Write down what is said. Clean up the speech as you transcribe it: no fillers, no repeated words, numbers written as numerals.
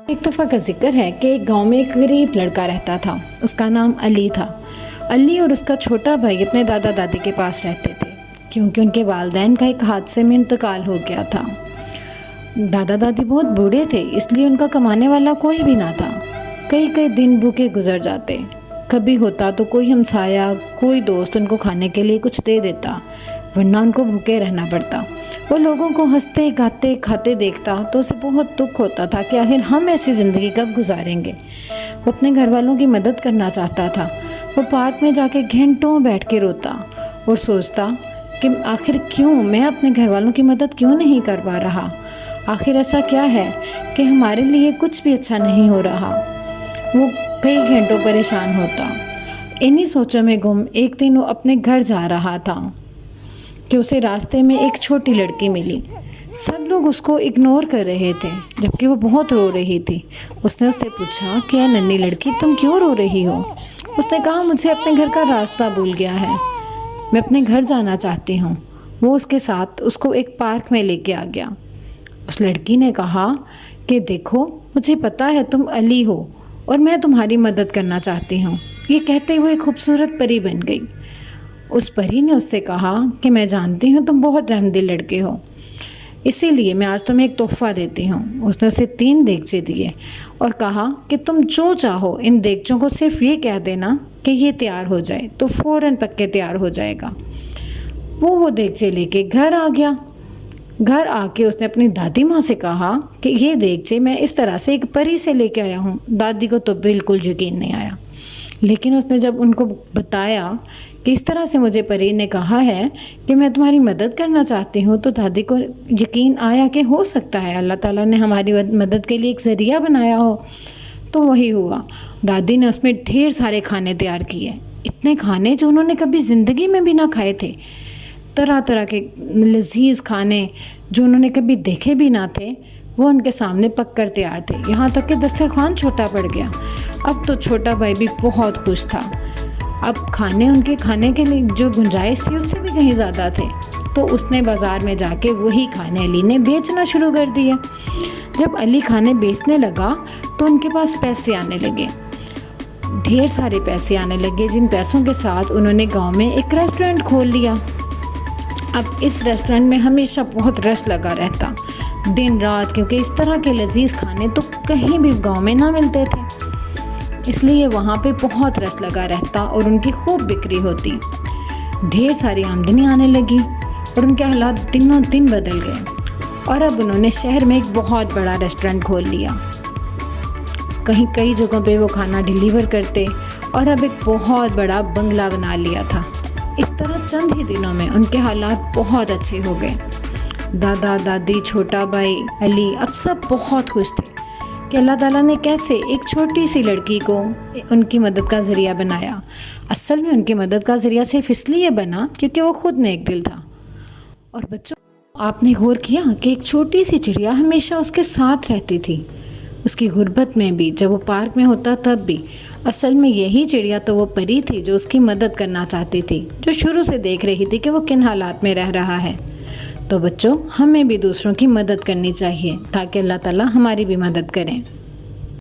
ایک دفعہ کا ذکر ہے کہ ایک گاؤں میں ایک غریب لڑکا رہتا تھا۔ اس کا نام علی تھا۔ علی اور اس کا چھوٹا بھائی اپنے دادا دادی کے پاس رہتے تھے کیونکہ ان کے والدین کا ایک حادثے میں انتقال ہو گیا تھا۔ دادا دادی بہت بوڑھے تھے، اس لیے ان کا کمانے والا کوئی بھی نہ تھا۔ کئی دن بھوکے گزر جاتے۔ کبھی ہوتا تو کوئی ہمسایہ، کوئی دوست ان کو کھانے کے لیے کچھ دے دیتا، ورنہ ان کو بھوکے رہنا پڑتا۔ وہ لوگوں کو ہنستے گاتے کھاتے دیکھتا تو اسے بہت دکھ ہوتا تھا کہ آخر ہم ایسی زندگی کب گزاریں گے۔ وہ اپنے گھر والوں کی مدد کرنا چاہتا تھا۔ وہ پارک میں جا کے گھنٹوں بیٹھ کے روتا اور سوچتا کہ آخر کیوں میں اپنے گھر والوں کی مدد کیوں نہیں کر پا رہا؟ آخر ایسا کیا ہے کہ ہمارے لیے کچھ بھی اچھا نہیں ہو رہا؟ وہ کئی گھنٹوں پریشان ہوتا۔ انہی سوچوں میں گم ایک دن وہ اپنے گھر جا رہا تھا کہ اسے راستے میں ایک چھوٹی لڑکی ملی۔ سب لوگ اس کو اگنور کر رہے تھے جبکہ وہ بہت رو رہی تھی۔ اس نے اس سے پوچھا کہ اے ننھی لڑکی، تم کیوں رو رہی ہو؟ اس نے کہا مجھے اپنے گھر کا راستہ بھول گیا ہے، میں اپنے گھر جانا چاہتی ہوں۔ وہ اس کے ساتھ اس کو ایک پارک میں لے کے آ گیا۔ اس لڑکی نے کہا کہ دیکھو، مجھے پتا ہے تم علی ہو اور میں تمہاری مدد کرنا چاہتی ہوں۔ یہ کہتے ہوئے خوبصورت پری بن گئی۔ اس پری نے اس سے کہا کہ میں جانتی ہوں تم بہت رحم دل لڑکے ہو، اسی لیے میں آج تمہیں ایک تحفہ دیتی ہوں۔ اس نے اسے 3 دیگچے دیے اور کہا کہ تم جو چاہو ان دیگچوں کو صرف یہ کہہ دینا کہ یہ تیار ہو جائے تو فوراً پک کے تیار ہو جائے گا۔ وہ دیگچے لے کے گھر آ گیا۔ گھر آ کے اس نے اپنی دادی ماں سے کہا کہ یہ دیگچے میں اس طرح سے ایک پری سے لے کے آیا ہوں۔ دادی کو تو بالکل یقین نہیں آیا، لیکن اس نے جب ان کو بتایا کہ اس طرح سے مجھے پری نے کہا ہے کہ میں تمہاری مدد کرنا چاہتی ہوں، تو دادی کو یقین آیا کہ ہو سکتا ہے اللہ تعالیٰ نے ہماری مدد کے لیے ایک ذریعہ بنایا ہو۔ تو وہی ہوا، دادی نے اس میں ڈھیر سارے کھانے تیار کیے، اتنے کھانے جو انہوں نے کبھی زندگی میں بھی نہ کھائے تھے، طرح طرح کے لذیذ کھانے جو انہوں نے کبھی دیکھے بھی نہ تھے، وہ ان کے سامنے پک کر تیار تھے، یہاں تک کہ دسترخوان چھوٹا پڑ گیا۔ اب تو چھوٹا بھائی بھی بہت خوش تھا۔ اب ان کے کھانے کے لیے جو گنجائش تھی اس سے بھی کہیں زیادہ تھے، تو اس نے بازار میں جا کے وہی کھانے علی نے بیچنا شروع کر دیا۔ جب علی کھانے بیچنے لگا تو ان کے پاس پیسے آنے لگے، ڈھیر سارے پیسے آنے لگے، جن پیسوں کے ساتھ انہوں نے گاؤں میں ایک ریسٹورنٹ کھول لیا۔ اب اس ریسٹورنٹ میں ہمیشہ بہت رش لگا رہتا، دن رات، کیونکہ اس طرح کے لذیذ کھانے تو کہیں بھی گاؤں میں نہ ملتے تھے، اس لیے وہاں پہ بہت رش لگا رہتا اور ان کی خوب بکری ہوتی، ڈھیر ساری آمدنی آنے لگی اور ان کے حالات دنوں دن بدل گئے۔ اور اب انہوں نے شہر میں ایک بہت بڑا ریسٹورنٹ کھول لیا، کئی جگہوں پہ وہ کھانا ڈیلیور کرتے اور اب ایک بہت بڑا بنگلہ بنا لیا تھا۔ اس طرح چند ہی دنوں میں ان کے حالات بہت اچھے ہو گئے۔ دادا دادی، چھوٹا بھائی، علی، اب سب بہت خوش تھے کہ اللہ تعالیٰ نے کیسے ایک چھوٹی سی لڑکی کو ان کی مدد کا ذریعہ بنایا۔ اصل میں ان کی مدد کا ذریعہ صرف اس لیے بنا کیونکہ وہ خود نیک دل تھا۔ اور بچوں، آپ نے غور کیا کہ ایک چھوٹی سی چڑیا ہمیشہ اس کے ساتھ رہتی تھی، اس کی غربت میں بھی، جب وہ پارک میں ہوتا تب بھی۔ اصل میں یہی چڑیا تو وہ پری تھی جو اس کی مدد کرنا چاہتی تھی، جو شروع سے دیکھ رہی تھی کہ وہ کن حالات میں رہ رہا ہے۔ تو بچوں، ہمیں بھی دوسروں کی مدد کرنی چاہیے تاکہ اللہ تعالیٰ ہماری بھی مدد کریں۔